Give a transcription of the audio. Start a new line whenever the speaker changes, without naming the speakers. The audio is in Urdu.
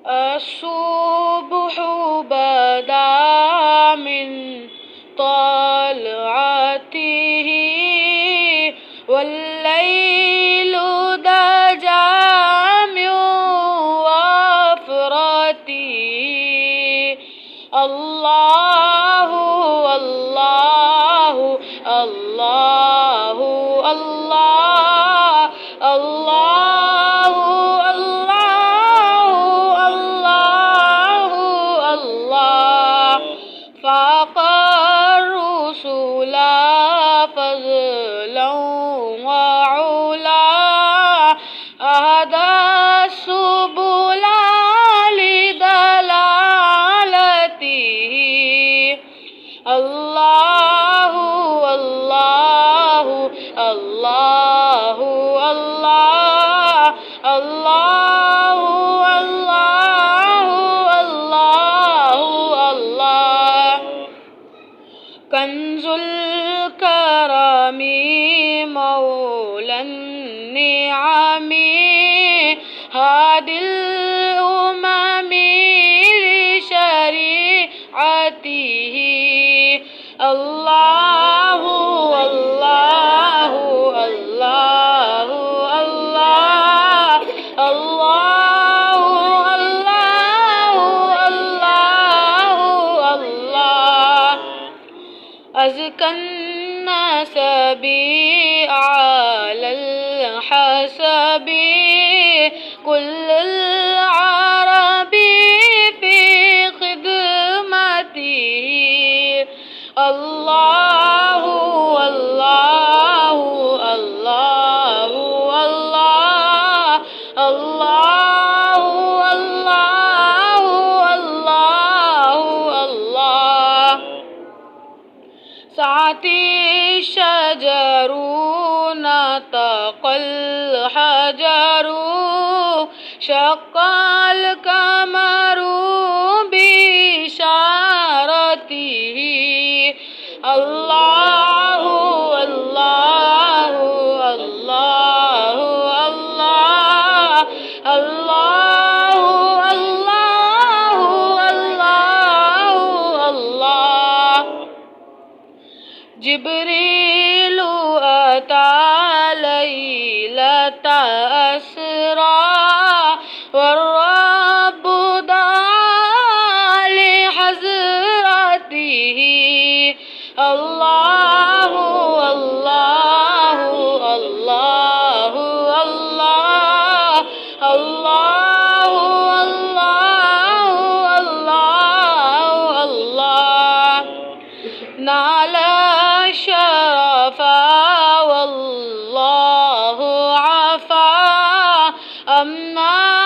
الصبح بدا من طلعته والليل دجى من وفرته. الله الله الله الله الله الله الله الله فاق الرسل فضلا وعلا أهدى السبل لدلالته. الله الله الله الله الله الله الله الله كنز الكرم مولى النعم هادي الأمم لشريعته. الله الله الله الله الله الله الله أزكى الناس بي على الحسب كل العرب في خدمته. الله الله الله الله الله الله الله الله سعتي الشجر نطق الحجر شق القمر بإشارته. الله الله الله الله الله الله الله الله جبريل أتى ليلة أسرى والرب دعا لحضرته. الله الله الله الله الله الله الله الله نال الشرف والله عفا أما